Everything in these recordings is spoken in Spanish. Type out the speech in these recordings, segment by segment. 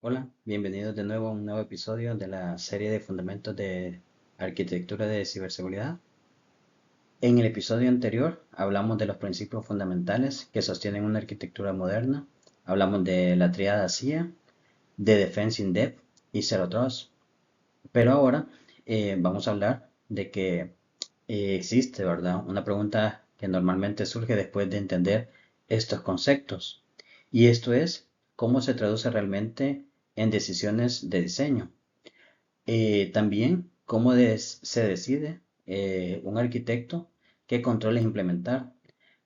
Hola, bienvenidos de nuevo a un nuevo episodio de la serie de Fundamentos de Arquitectura de Ciberseguridad. En el episodio anterior hablamos de los principios fundamentales que sostienen una arquitectura moderna. Hablamos de la tríada CIA, de Defense in Depth y Zero Trust. Pero ahora vamos a hablar de que existe, ¿verdad? Una pregunta que normalmente surge después de entender estos conceptos. Y esto es, ¿cómo se traduce realmente en decisiones de diseño? También, ¿cómo se decide un arquitecto qué controles implementar,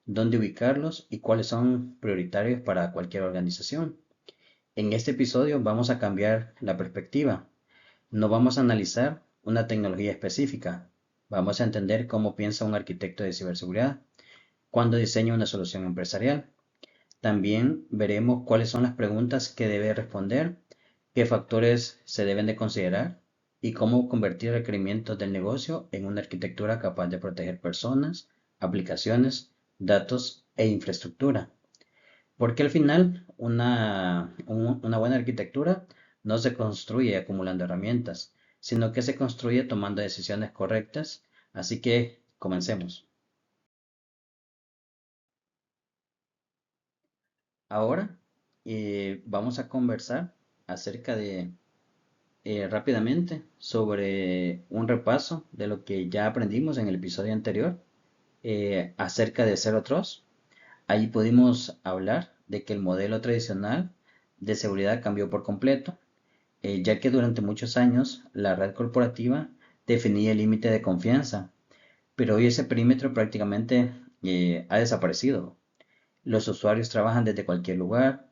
dónde ubicarlos y cuáles son prioritarios para cualquier organización? En este episodio vamos a cambiar la perspectiva. No vamos a analizar una tecnología específica. Vamos a entender cómo piensa un arquitecto de ciberseguridad cuando diseña una solución empresarial. También veremos cuáles son las preguntas que debe responder, qué factores se deben de considerar y cómo convertir requerimientos del negocio en una arquitectura capaz de proteger personas, aplicaciones, datos e infraestructura. Porque al final una buena arquitectura no se construye acumulando herramientas, sino que se construye tomando decisiones correctas. Así que comencemos. Ahora vamos a conversar acerca de rápidamente sobre un repaso de lo que ya aprendimos en el episodio anterior acerca de Zero Trust. Ahí pudimos hablar de que el modelo tradicional de seguridad cambió por completo, ya que durante muchos años la red corporativa definía el límite de confianza, pero hoy ese perímetro prácticamente ha desaparecido. Los usuarios trabajan desde cualquier lugar,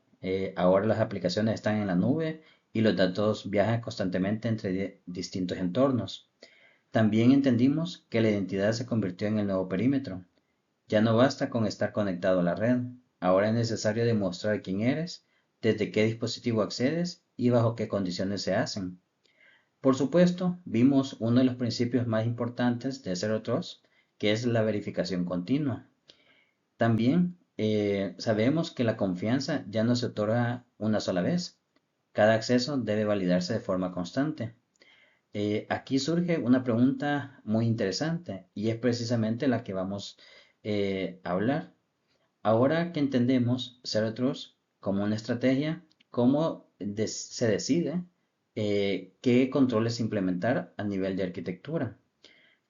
ahora las aplicaciones están en la nube y los datos viajan constantemente entre distintos entornos. También entendimos que la identidad se convirtió en el nuevo perímetro. Ya no basta con estar conectado a la red, ahora es necesario demostrar quién eres, desde qué dispositivo accedes y bajo qué condiciones se hacen. Por supuesto, vimos uno de los principios más importantes de Zero Trust, que es la verificación continua. También sabemos que la confianza ya no se otorga una sola vez. Cada acceso debe validarse de forma constante. Aquí surge una pregunta muy interesante y es precisamente la que vamos a hablar. Ahora que entendemos Zero Trust como una estrategia, ¿cómo se decide qué controles implementar a nivel de arquitectura?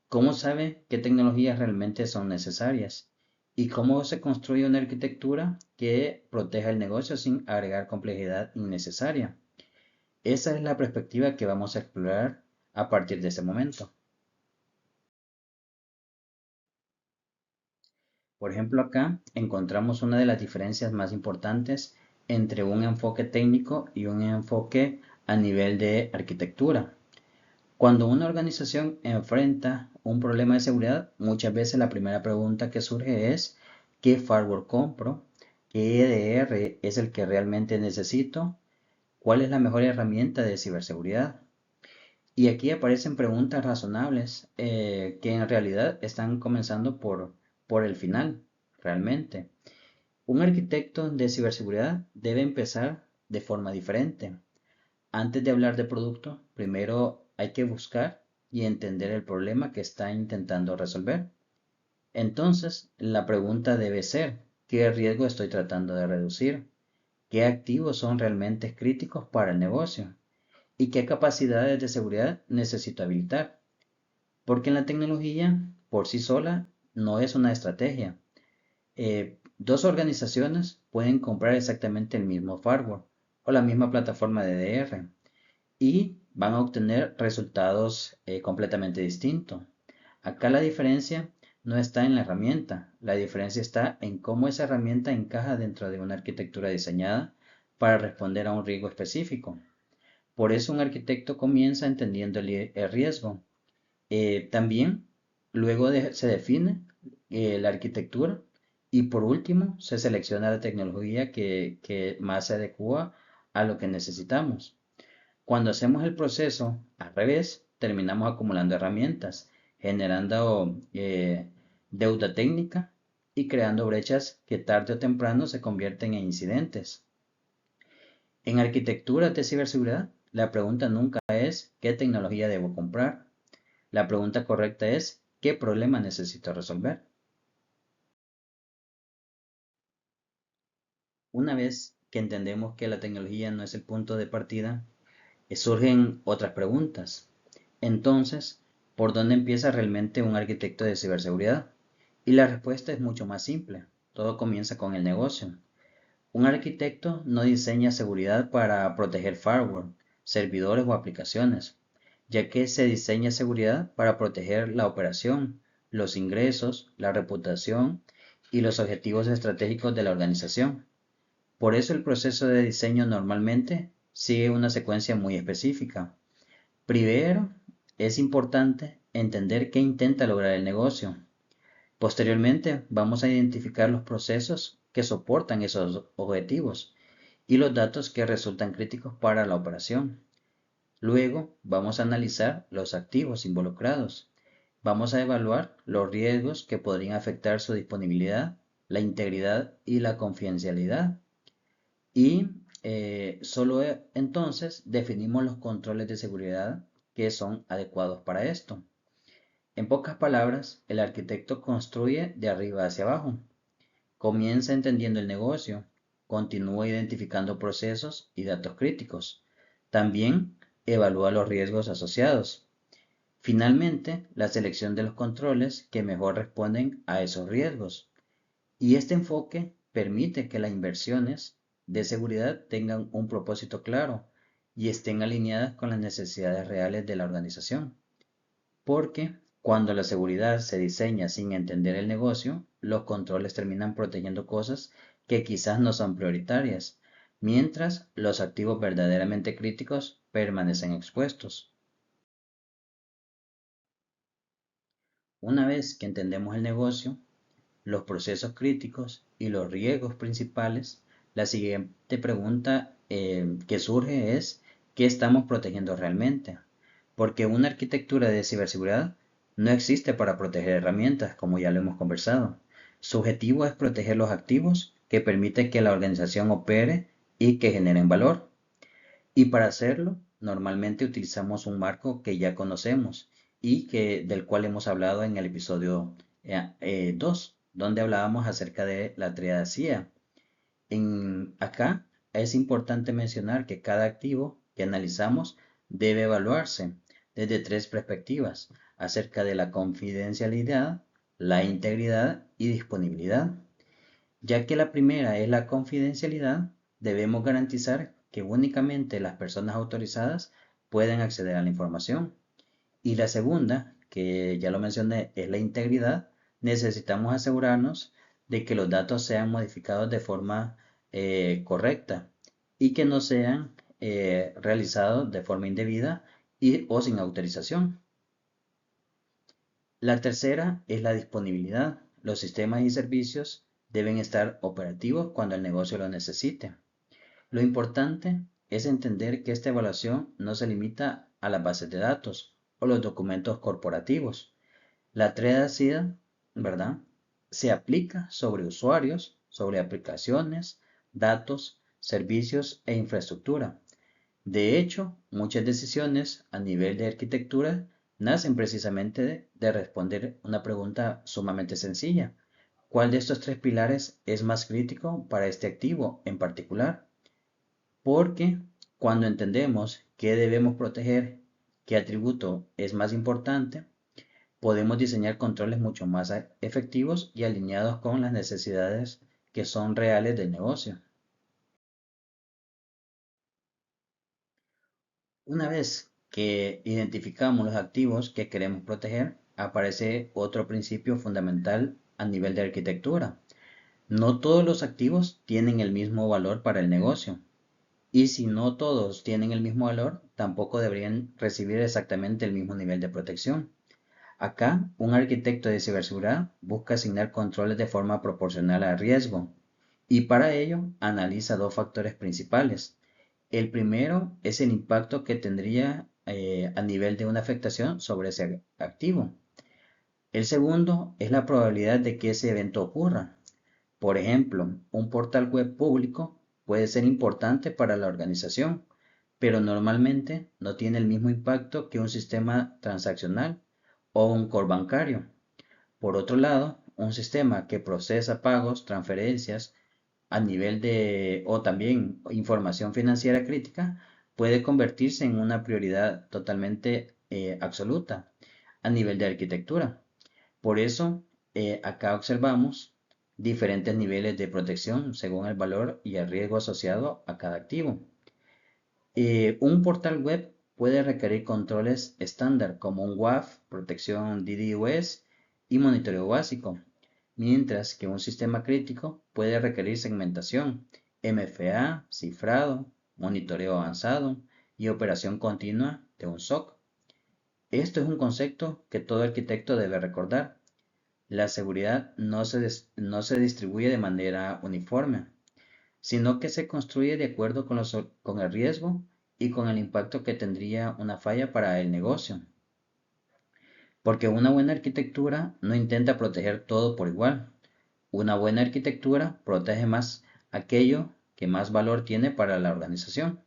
¿Cómo sabe qué tecnologías realmente son necesarias? ¿Y cómo se construye una arquitectura que proteja el negocio sin agregar complejidad innecesaria? Esa es la perspectiva que vamos a explorar a partir de ese momento. Por ejemplo, acá encontramos una de las diferencias más importantes entre un enfoque técnico y un enfoque a nivel de arquitectura. Cuando una organización enfrenta un problema de seguridad, muchas veces la primera pregunta que surge es: ¿qué firewall compro? ¿Qué EDR es el que realmente necesito? ¿Cuál es la mejor herramienta de ciberseguridad? Y aquí aparecen preguntas razonables que en realidad están comenzando por el final, realmente. Un arquitecto de ciberseguridad debe empezar de forma diferente. Antes de hablar de producto, primero hay que buscar y entender el problema que está intentando resolver. Entonces, la pregunta debe ser: ¿qué riesgo estoy tratando de reducir? ¿Qué activos son realmente críticos para el negocio? ¿Y qué capacidades de seguridad necesito habilitar? Porque la tecnología por sí sola no es una estrategia. Dos organizaciones pueden comprar exactamente el mismo firewall o la misma plataforma de DR y van a obtener resultados completamente distintos. Acá la diferencia no está en la herramienta, la diferencia está en cómo esa herramienta encaja dentro de una arquitectura diseñada para responder a un riesgo específico. Por eso un arquitecto comienza entendiendo el riesgo. También luego se define la arquitectura y por último se selecciona la tecnología que más se adecua a lo que necesitamos. Cuando hacemos el proceso al revés, terminamos acumulando herramientas, generando deuda técnica y creando brechas que tarde o temprano se convierten en incidentes. En arquitectura de ciberseguridad, la pregunta nunca es ¿qué tecnología debo comprar? La pregunta correcta es ¿qué problema necesito resolver? Una vez que entendemos que la tecnología no es el punto de partida, surgen otras preguntas. Entonces, ¿por dónde empieza realmente un arquitecto de ciberseguridad? Y la respuesta es mucho más simple. Todo comienza con el negocio. Un arquitecto no diseña seguridad para proteger firewall, servidores o aplicaciones, ya que se diseña seguridad para proteger la operación, los ingresos, la reputación y los objetivos estratégicos de la organización. Por eso el proceso de diseño normalmente sigue una secuencia muy específica. Primero, es importante entender qué intenta lograr el negocio. Posteriormente, vamos a identificar los procesos que soportan esos objetivos y los datos que resultan críticos para la operación. Luego, vamos a analizar los activos involucrados. Vamos a evaluar los riesgos que podrían afectar su disponibilidad, la integridad y la confidencialidad. Y solo entonces definimos los controles de seguridad que son adecuados para esto. En pocas palabras, el arquitecto construye de arriba hacia abajo. Comienza entendiendo el negocio, continúa identificando procesos y datos críticos. También evalúa los riesgos asociados. Finalmente, la selección de los controles que mejor responden a esos riesgos. Y este enfoque permite que las inversiones de seguridad tengan un propósito claro y estén alineadas con las necesidades reales de la organización. Porque cuando la seguridad se diseña sin entender el negocio, los controles terminan protegiendo cosas que quizás no son prioritarias, mientras los activos verdaderamente críticos permanecen expuestos. Una vez que entendemos el negocio, los procesos críticos y los riesgos principales, la siguiente pregunta que surge es ¿qué estamos protegiendo realmente? Porque una arquitectura de ciberseguridad no existe para proteger herramientas, como ya lo hemos conversado. Su objetivo es proteger los activos que permiten que la organización opere y que generen valor. Y para hacerlo, normalmente utilizamos un marco que ya conocemos y del cual hemos hablado en el episodio 2, donde hablábamos acerca de la tríada CIA. Acá es importante mencionar que cada activo que analizamos debe evaluarse desde tres perspectivas acerca de la confidencialidad, la integridad y disponibilidad. Ya que la primera es la confidencialidad, debemos garantizar que únicamente las personas autorizadas pueden acceder a la información. Y la segunda, que ya lo mencioné, es la integridad. Necesitamos asegurarnos de que los datos sean modificados de forma correcta y que no sean realizados de forma indebida o sin autorización. La tercera es la disponibilidad. Los sistemas y servicios deben estar operativos cuando el negocio lo necesite. Lo importante es entender que esta evaluación no se limita a las bases de datos o los documentos corporativos. La triada, ¿verdad? Se aplica sobre usuarios, sobre aplicaciones, datos, servicios e infraestructura. De hecho, muchas decisiones a nivel de arquitectura nacen precisamente de responder una pregunta sumamente sencilla. ¿Cuál de estos tres pilares es más crítico para este activo en particular? Porque cuando entendemos qué debemos proteger, qué atributo es más importante, podemos diseñar controles mucho más efectivos y alineados con las necesidades que son reales del negocio. Una vez que identificamos los activos que queremos proteger, aparece otro principio fundamental a nivel de arquitectura. No todos los activos tienen el mismo valor para el negocio. Y si no todos tienen el mismo valor, tampoco deberían recibir exactamente el mismo nivel de protección. Acá, un arquitecto de ciberseguridad busca asignar controles de forma proporcional al riesgo y para ello analiza dos factores principales. El primero es el impacto que tendría a nivel de una afectación sobre ese activo. El segundo es la probabilidad de que ese evento ocurra. Por ejemplo, un portal web público puede ser importante para la organización, pero normalmente no tiene el mismo impacto que un sistema transaccional o un core bancario. Por otro lado, un sistema que procesa pagos, transferencias a nivel de o también información financiera crítica puede convertirse en una prioridad totalmente absoluta a nivel de arquitectura. Por eso, acá observamos diferentes niveles de protección según el valor y el riesgo asociado a cada activo. Un portal web puede requerir controles estándar como un WAF, protección DDoS y monitoreo básico, mientras que un sistema crítico puede requerir segmentación, MFA, cifrado, monitoreo avanzado y operación continua de un SOC. Esto es un concepto que todo arquitecto debe recordar. La seguridad no se distribuye de manera uniforme, sino que se construye de acuerdo con el riesgo y con el impacto que tendría una falla para el negocio. Porque una buena arquitectura no intenta proteger todo por igual. Una buena arquitectura protege más aquello que más valor tiene para la organización.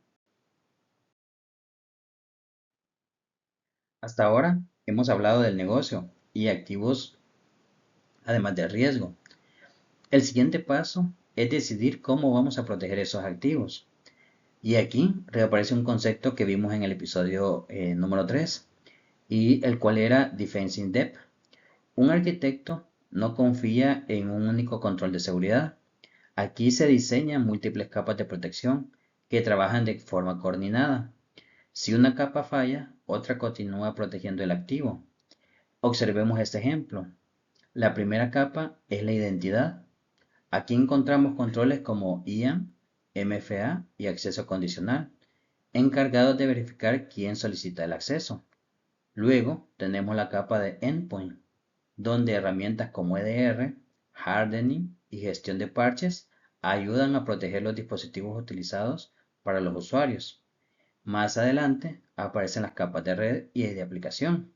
Hasta ahora hemos hablado del negocio y activos además del riesgo. El siguiente paso es decidir cómo vamos a proteger esos activos. Y aquí reaparece un concepto que vimos en el episodio número 3 y el cual era Defense in Depth. Un arquitecto no confía en un único control de seguridad. Aquí se diseñan múltiples capas de protección que trabajan de forma coordinada. Si una capa falla, otra continúa protegiendo el activo. Observemos este ejemplo. La primera capa es la identidad. Aquí encontramos controles como IAM, MFA y acceso condicional, encargados de verificar quién solicita el acceso. Luego tenemos la capa de Endpoint, donde herramientas como EDR, hardening y gestión de parches ayudan a proteger los dispositivos utilizados para los usuarios. Más adelante aparecen las capas de red y de aplicación.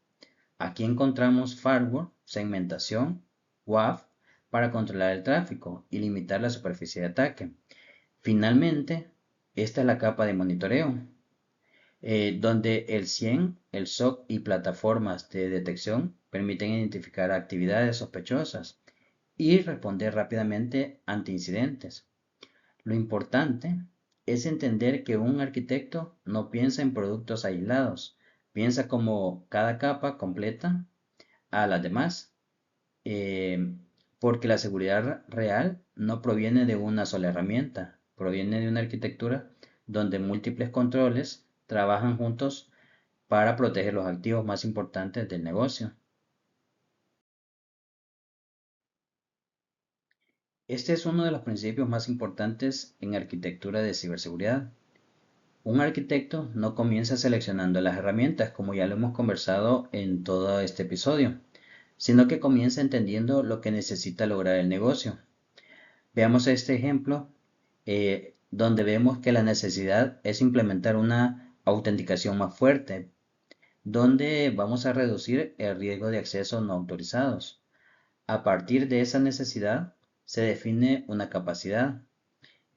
Aquí encontramos firewall, segmentación, WAF para controlar el tráfico y limitar la superficie de ataque. Finalmente, esta es la capa de monitoreo, donde el CIEM, el SOC y plataformas de detección permiten identificar actividades sospechosas y responder rápidamente ante incidentes. Lo importante es entender que un arquitecto no piensa en productos aislados, piensa como cada capa completa a las demás, eh, porque la seguridad real no proviene de una sola herramienta, proviene de una arquitectura donde múltiples controles trabajan juntos para proteger los activos más importantes del negocio. Este es uno de los principios más importantes en arquitectura de ciberseguridad. Un arquitecto no comienza seleccionando las herramientas, como ya lo hemos conversado en todo este episodio, sino que comienza entendiendo lo que necesita lograr el negocio. Veamos este ejemplo donde vemos que la necesidad es implementar una autenticación más fuerte, donde vamos a reducir el riesgo de acceso no autorizados. A partir de esa necesidad se define una capacidad.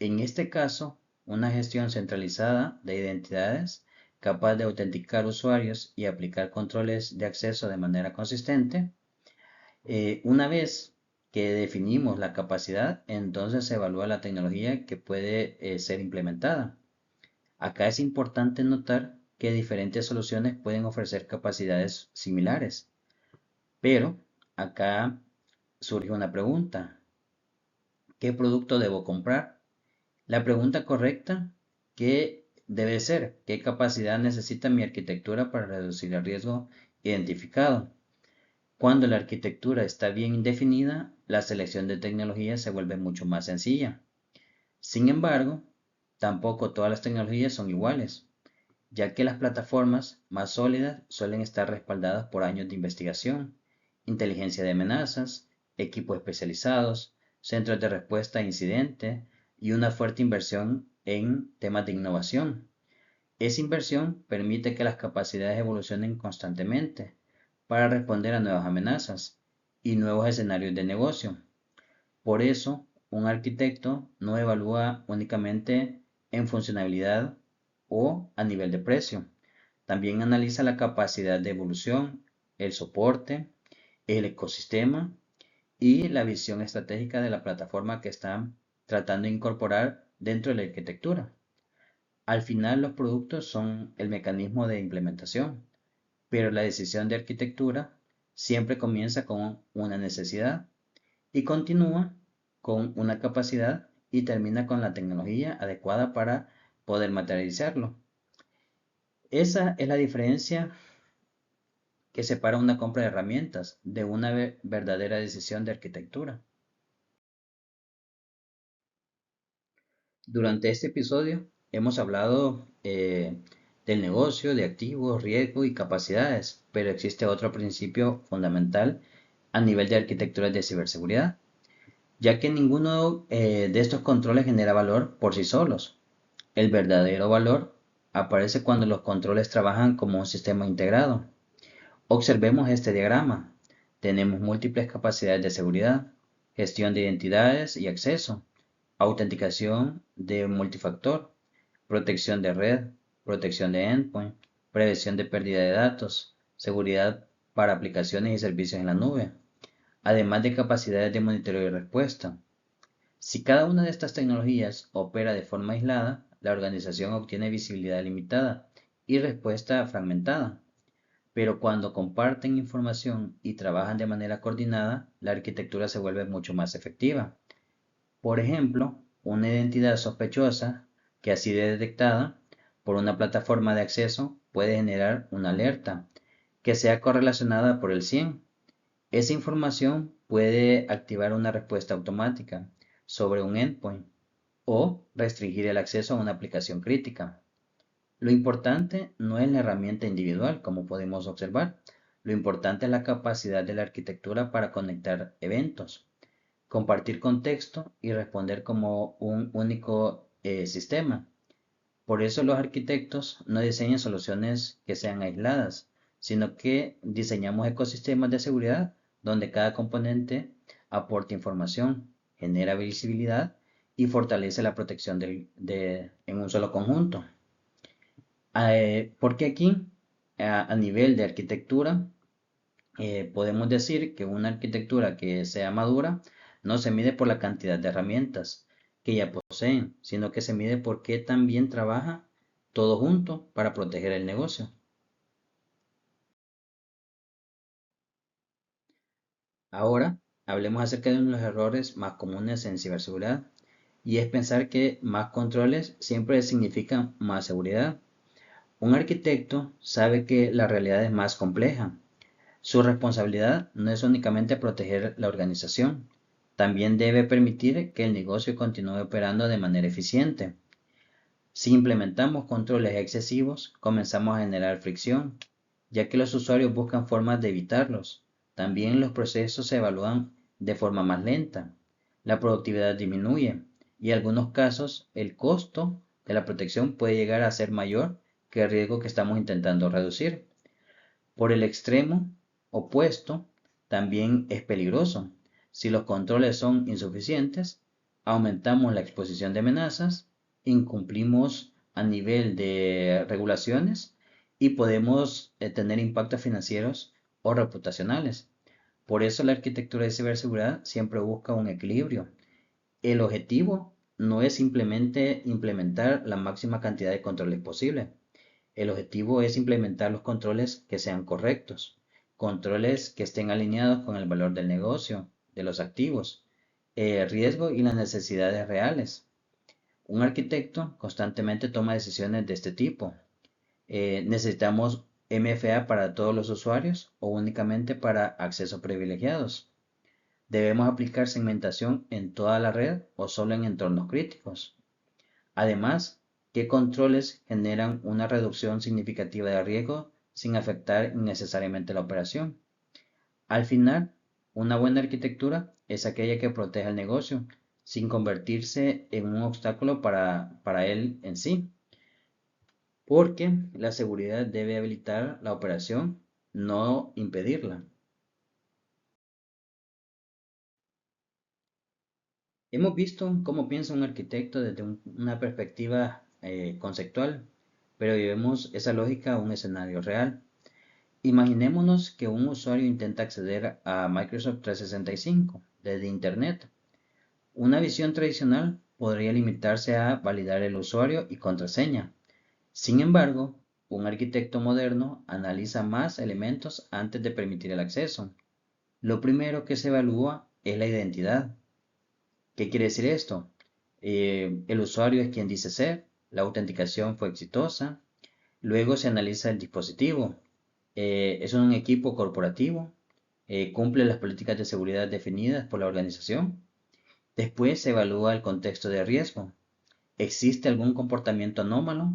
En este caso, una gestión centralizada de identidades capaz de autenticar usuarios y aplicar controles de acceso de manera consistente. Una vez que definimos la capacidad, entonces se evalúa la tecnología que puede ser implementada. Acá es importante notar que diferentes soluciones pueden ofrecer capacidades similares, pero acá surge una pregunta. ¿Qué producto debo comprar? La pregunta correcta, ¿qué debe ser? ¿Qué capacidad necesita mi arquitectura para reducir el riesgo identificado? Cuando la arquitectura está bien definida, la selección de tecnologías se vuelve mucho más sencilla. Sin embargo, tampoco todas las tecnologías son iguales, ya que las plataformas más sólidas suelen estar respaldadas por años de investigación, inteligencia de amenazas, equipos especializados, centros de respuesta a incidentes y una fuerte inversión en temas de innovación. Esa inversión permite que las capacidades evolucionen constantemente para responder a nuevas amenazas y nuevos escenarios de negocio. Por eso, un arquitecto no evalúa únicamente en funcionalidad o a nivel de precio. También analiza la capacidad de evolución, el soporte, el ecosistema y la visión estratégica de la plataforma que están tratando de incorporar dentro de la arquitectura. Al final, los productos son el mecanismo de implementación, pero la decisión de arquitectura siempre comienza con una necesidad y continúa con una capacidad y termina con la tecnología adecuada para poder materializarlo. Esa es la diferencia que separa una compra de herramientas de una verdadera decisión de arquitectura. Durante este episodio hemos hablado del negocio, de activos, riesgo y capacidades, pero existe otro principio fundamental a nivel de arquitecturas de ciberseguridad, ya que ninguno de estos controles genera valor por sí solos. El verdadero valor aparece cuando los controles trabajan como un sistema integrado. Observemos este diagrama. Tenemos múltiples capacidades de seguridad, gestión de identidades y acceso, autenticación de multifactor, protección de red, protección de endpoint, prevención de pérdida de datos, seguridad para aplicaciones y servicios en la nube, además de capacidades de monitoreo y respuesta. Si cada una de estas tecnologías opera de forma aislada, la organización obtiene visibilidad limitada y respuesta fragmentada. Pero cuando comparten información y trabajan de manera coordinada, la arquitectura se vuelve mucho más efectiva. Por ejemplo, una identidad sospechosa que ha sido detectada por una plataforma de acceso puede generar una alerta que sea correlacionada por el 100. Esa información puede activar una respuesta automática sobre un endpoint o restringir el acceso a una aplicación crítica. Lo importante no es la herramienta individual, como podemos observar. Lo importante es la capacidad de la arquitectura para conectar eventos, compartir contexto y responder como un único sistema. Por eso los arquitectos no diseñan soluciones que sean aisladas, sino que diseñamos ecosistemas de seguridad donde cada componente aporta información, genera visibilidad y fortalece la protección en un solo conjunto. Porque aquí, a nivel de arquitectura, podemos decir que una arquitectura que sea madura no se mide por la cantidad de herramientas que ya poseen, sino que se mide por qué tan bien trabaja todo junto para proteger el negocio. Ahora, hablemos acerca de uno de los errores más comunes en ciberseguridad, y es pensar que más controles siempre significan más seguridad. Un arquitecto sabe que la realidad es más compleja. Su responsabilidad no es únicamente proteger la organización, también debe permitir que el negocio continúe operando de manera eficiente. Si implementamos controles excesivos, comenzamos a generar fricción, ya que los usuarios buscan formas de evitarlos. También los procesos se evalúan de forma más lenta, la productividad disminuye y en algunos casos el costo de la protección puede llegar a ser mayor que el riesgo que estamos intentando reducir. Por el extremo opuesto, también es peligroso. Si los controles son insuficientes, aumentamos la exposición de amenazas, incumplimos a nivel de regulaciones y podemos tener impactos financieros o reputacionales. Por eso la arquitectura de ciberseguridad siempre busca un equilibrio. El objetivo no es simplemente implementar la máxima cantidad de controles posible. El objetivo es implementar los controles que sean correctos, controles que estén alineados con el valor del negocio, de los activos, el riesgo y las necesidades reales. Un arquitecto constantemente toma decisiones de este tipo. ¿Necesitamos MFA para todos los usuarios o únicamente para accesos privilegiados? ¿Debemos aplicar segmentación en toda la red o solo en entornos críticos? Además, ¿qué controles generan una reducción significativa de riesgo sin afectar innecesariamente la operación? Al final, una buena arquitectura es aquella que protege el negocio sin convertirse en un obstáculo para él en sí, porque la seguridad debe habilitar la operación, no impedirla. Hemos visto cómo piensa un arquitecto desde una perspectiva conceptual, pero llevemos esa lógica a un escenario real. Imaginémonos que un usuario intenta acceder a Microsoft 365 desde Internet. Una visión tradicional podría limitarse a validar el usuario y contraseña. Sin embargo, un arquitecto moderno analiza más elementos antes de permitir el acceso. Lo primero que se evalúa es la identidad. ¿Qué quiere decir esto? El usuario es quien dice ser, la autenticación fue exitosa, luego se analiza el dispositivo. ¿Es un equipo corporativo? ¿Cumple las políticas de seguridad definidas por la organización? Después se evalúa el contexto de riesgo. ¿Existe algún comportamiento anómalo?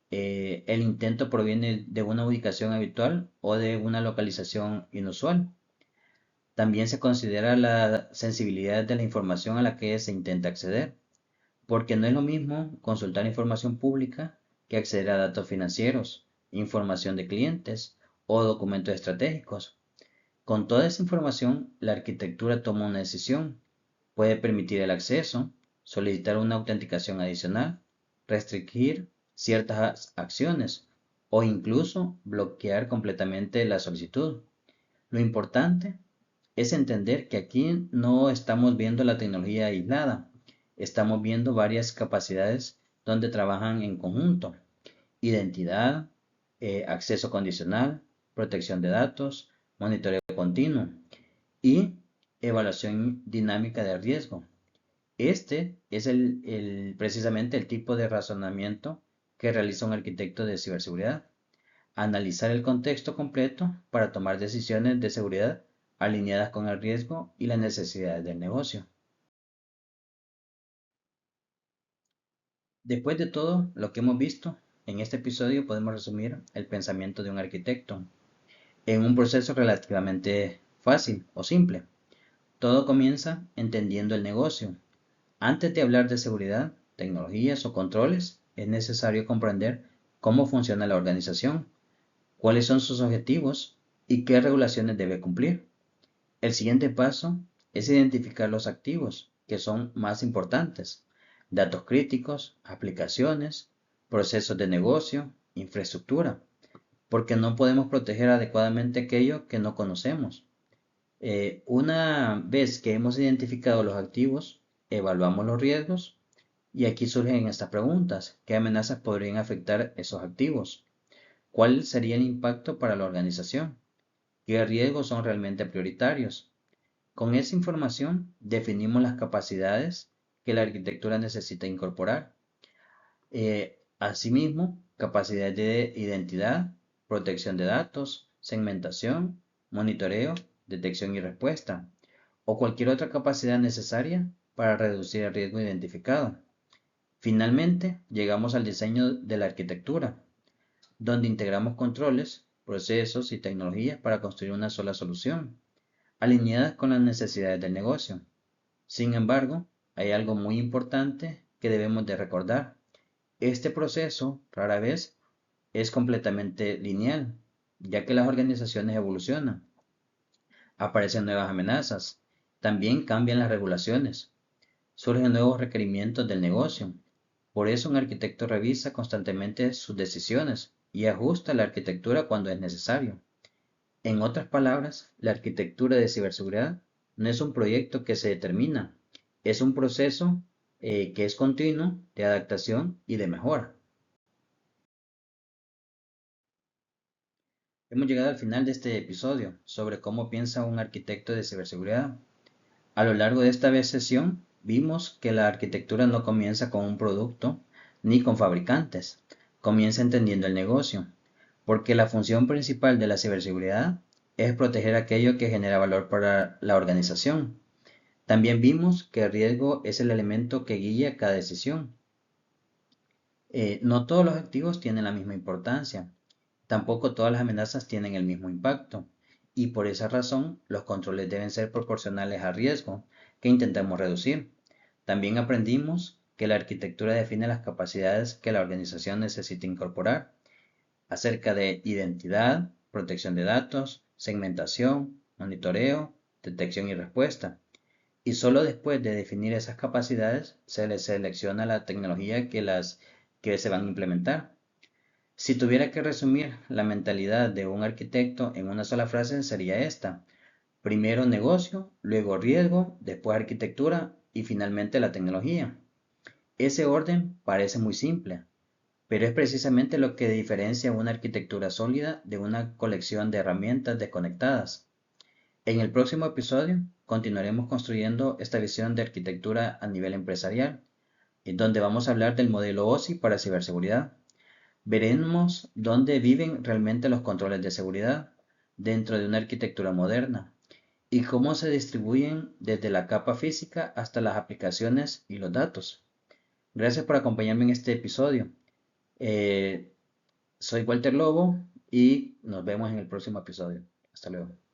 ¿El intento proviene de una ubicación habitual o de una localización inusual? También se considera la sensibilidad de la información a la que se intenta acceder, porque no es lo mismo consultar información pública que acceder a datos financieros, información de clientes o documentos estratégicos. Con toda esa información, la arquitectura toma una decisión. Puede permitir el acceso, solicitar una autenticación adicional, restringir ciertas acciones o incluso bloquear completamente la solicitud. Lo importante es entender que aquí no estamos viendo la tecnología aislada, estamos viendo varias capacidades donde trabajan en conjunto: identidad, acceso condicional, protección de datos, monitoreo continuo y evaluación dinámica de riesgo. Este es precisamente el tipo de razonamiento que realiza un arquitecto de ciberseguridad: analizar el contexto completo para tomar decisiones de seguridad alineadas con el riesgo y las necesidades del negocio. Después de todo lo que hemos visto, en este episodio podemos resumir el pensamiento de un arquitecto en un proceso relativamente fácil o simple. Todo comienza entendiendo el negocio. Antes de hablar de seguridad, tecnologías o controles, es necesario comprender cómo funciona la organización, cuáles son sus objetivos y qué regulaciones debe cumplir. El siguiente paso es identificar los activos que son más importantes: datos críticos, aplicaciones, procesos de negocio, infraestructura, porque no podemos proteger adecuadamente aquello que no conocemos. Una vez que hemos identificado los activos, evaluamos los riesgos y aquí surgen estas preguntas: ¿qué amenazas podrían afectar esos activos? ¿Cuál sería el impacto para la organización? ¿Qué riesgos son realmente prioritarios? Con esa información definimos las capacidades que la arquitectura necesita incorporar. Asimismo, capacidades de identidad, protección de datos, segmentación, monitoreo, detección y respuesta, o cualquier otra capacidad necesaria para reducir el riesgo identificado. Finalmente, llegamos al diseño de la arquitectura, donde integramos controles, procesos y tecnologías para construir una sola solución, alineadas con las necesidades del negocio. Sin embargo, hay algo muy importante que debemos de recordar: este proceso rara vez es completamente lineal, ya que las organizaciones evolucionan, aparecen nuevas amenazas, también cambian las regulaciones, surgen nuevos requerimientos del negocio. Por eso un arquitecto revisa constantemente sus decisiones y ajusta la arquitectura cuando es necesario. En otras palabras, la arquitectura de ciberseguridad no es un proyecto que se determina, es un proceso que es continuo de adaptación y de mejora. Hemos llegado al final de este episodio sobre cómo piensa un arquitecto de ciberseguridad. A lo largo de esta sesión vimos que la arquitectura no comienza con un producto ni con fabricantes, comienza entendiendo el negocio, porque la función principal de la ciberseguridad es proteger aquello que genera valor para la organización. También vimos que el riesgo es el elemento que guía cada decisión. No todos los activos tienen la misma importancia, tampoco todas las amenazas tienen el mismo impacto, y por esa razón los controles deben ser proporcionales al riesgo que intentamos reducir. También aprendimos que la arquitectura define las capacidades que la organización necesita incorporar, acerca de identidad, protección de datos, segmentación, monitoreo, detección y respuesta. y solo después de definir esas capacidades se les selecciona la tecnología que se van a implementar. Si tuviera que resumir la mentalidad de un arquitecto en una sola frase sería esta: primero negocio, luego riesgo, después arquitectura y finalmente la tecnología. Ese orden parece muy simple, pero es precisamente lo que diferencia una arquitectura sólida de una colección de herramientas desconectadas. En el próximo episodio continuaremos construyendo esta visión de arquitectura a nivel empresarial, en donde vamos a hablar del modelo OSI para ciberseguridad. Veremos dónde viven realmente los controles de seguridad dentro de una arquitectura moderna y cómo se distribuyen desde la capa física hasta las aplicaciones y los datos. Gracias por acompañarme en este episodio. Eh, Soy Walter Lobo y nos vemos en el próximo episodio. Hasta luego.